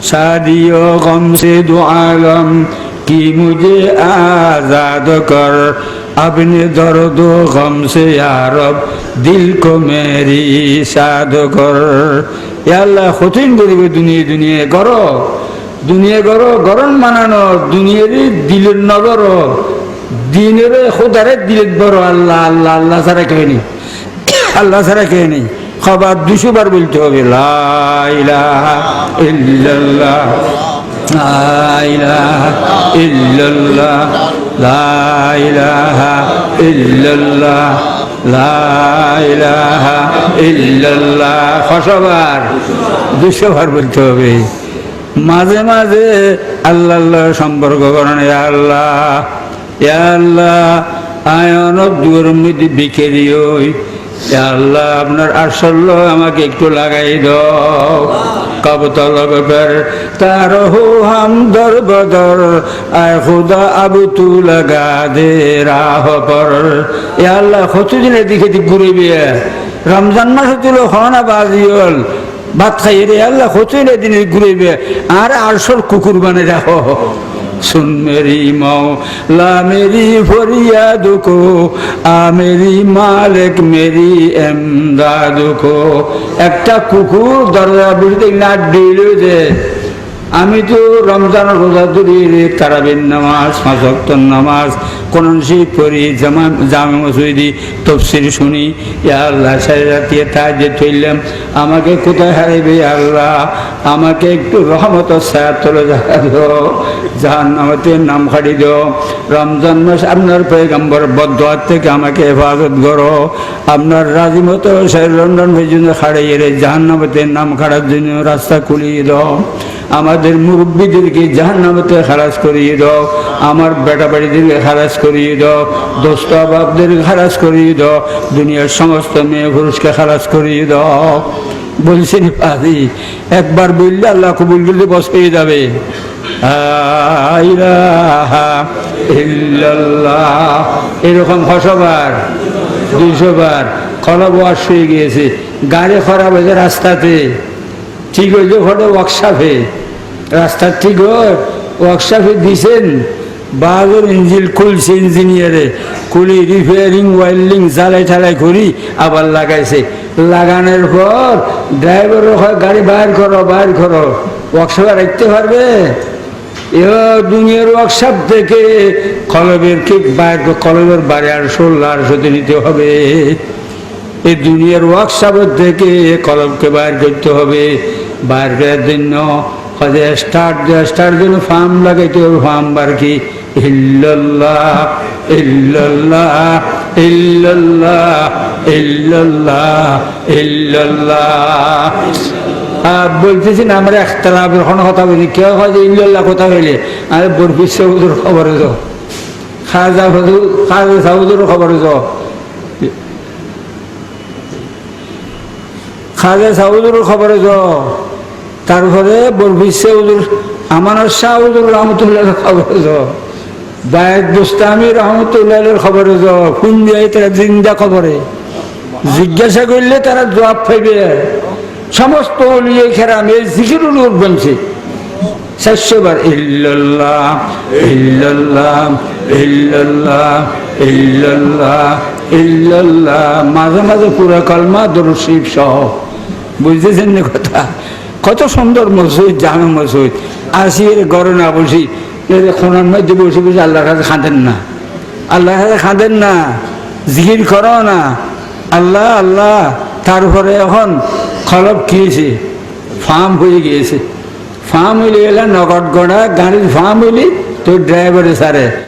शादियो गम से दो आलम की मुझे आजाद कर अपने दर्द गम से या रब दिल को मेरी शाद कर। या अल्लाह कঠিন করিবে দুনিয়া করো গরম মানানো দুনিয়ারে দিলের নগর দিনের খোদারে দিলের বড় আল্লাহ আল্লাহ আল্লাহ ছাড়া কেউ নেই, আল্লাহ ছাড়া কেউ নেই। খবর 200 বার বলতে হবে, লা ইলাহা ইল্লাল্লাহ লা ইলাহা ইল্লাল্লাহ লা ইলাহা ইল্লাল্লাহ লা ইলাহা ইল্লাল্লাহ। 100 বার 200 বার বলতে হবে। মাঝে মাঝে আল্লাহ আল্লাহ সম্পর্ক করেন। ইয়া আল্লাহ ইয়া আল্লাহ আয়ন দুয়ার মধ্যে বিকেরি হই। ইয়া আল্লাহ আপনার আসল আমাকে একটু লাগাই দাও। কব তলব কর তার হো হাম দর বদর আয় খুদা আবু তু লাগা দে রাহ পর। ইয়া আল্লাহ কতদিন এদিকে ঘুরবি, রমজান মাসে তুলো হনা বাজিল ভাত খাইয়ে রে আল্লাহ কতদিন এদিন ঘুরবে আর আরশর কুকুর বানে রাখো। सुन मेरी मौला मेरी फरियाद को आ मेरी मालिक मेरी इमदाद को। একটা কুকুর দরজা বুঝতে না দিলে যে আমি তো রমজান রোজা ধরি, তারাবির নামাজ 5 ওয়াক্তের নামাজ কোরআন শরীফ পড়ি, জামে মসজিদে তাফসীর শুনি। ইয়া আল্লাহ সারা রাতে তাহাজ্জুদ পড়লাম, আমাকে কোথায় হারাইবে আল্লাহ, আমাকে একটু রহমতের ছায়া তলে দাও, জাহান্নামতে নাম খাড়ি দাও। রমজান মাস আপনার পয়গম্বর বদদুয়া থেকে আমাকে হেফাজত করো। আপনার রাজি মতো রমজান পর্যন্ত খাড়াইয়ে রে জাহান্নামতে নাম খাড়ার জন্য রাস্তা খুলিয়ে দাও। আমাদের মুরব্বীদেরকে জাহান্নামতে খালাস করিয়ে দাও। আমার বেটা বাড়িদেরকে খালাস করিয়ে দাও। দোস্ত বাপদেরকে খালাস করিয়ে দাও। দুনিয়ার সমস্ত মেয়ে পুরুষকে খালাস করিয়ে দাও। বলছেন পাদি একবার বললে আল্লাহ কবুল করলে বস পেয়ে যাবে। লা ইলাহা ইল্লাল্লাহ এরকম 100 বার 200 বার। কলব ওয়াশ হয়ে গিয়েছে, গাড়ি খারাপ হয়েছে রাস্তাতে, ঠিক হয়েছে ঘটে ওয়ার্কশপে, রাস্তা ঠিক ওয়ার্কশপে দিছেন। বাহাদুর ইঞ্জিন খুলছে, ইঞ্জিনিয়ারে খুলি রিপেয়ারিং ওয়েল্ডিং জ্বালাই ঠালাই করি আবার লাগাইছে। লাগানোর পর ড্রাইভারও হয় গাড়ি বাইর করো ওয়ার্কশপে রাখতে পারবে। দুনিয়ার ওয়ার্কশপ থেকে কলবের ঠিক বাইর কলবের বাড়ি 800 নিতে হবে। এই দুনিয়ার ওয়ার্কশপের থেকে কলমকে বাইর করতে হবে। বাইর করার জন্য স্টার্ট জন্য ফার্ম লাগাইতে হবে। ফার্ম বার কি ইল্লাল্লাহ ইল্লাল্লাহ ইল্লাল্লাহ ইল্লাল্লাহ ইল্লাল্লাহ। বলতেছি না আমরা একতলাফের কোনো কথা বলি, কেউ হয় যে ইল্লাল্লাহ কথা হইলে আরে বরফির সাহুদুর খবরে যাও, খাজা সাহুদুর খবরে যাও, খাজা সাহুদুর খবরে যাও। তারপরে বরফির সাহুদুর আমানত শাহ হুজুর রহমতুল্লাহ খবরে যাও, বায়েত বুস্তামি রহমতুল্লাহের খবরে যাও। ফোন দিয়ে তারা জিন্দা খবরে জিজ্ঞাসা করলে তারা জবাব পাইবে। সমস্ত ওলিয়ে কেরাম এই জিকিরুল বলছে 400 বার ইল্লাল্লাহ ইল্লাল্লাহ ইল্লাল্লাহ ইল্লাল্লাহ ইল্লাল্লাহ। মাঝে মাঝে পুরো কলমা দরুদ শরীফ সহ। বুঝতেছেন না কথা? কত সুন্দর মসজিদ, জামে মসজিদ। আসির গড়ে না বসি খোনার মধ্যে বসে বসে আল্লাহর কাছে খাঁদেন না, আল্লাহর কাছে খাঁদেন না, জিকির করো না আল্লাহ আল্লাহ। তারপরে এখন খলব খেয়েছে, ফার্ম হয়ে গিয়েছে। ফার্ম হইলে গেলে নগদ গড়া গাড়ির ফার্ম হইলে তো ড্রাইভারে সারে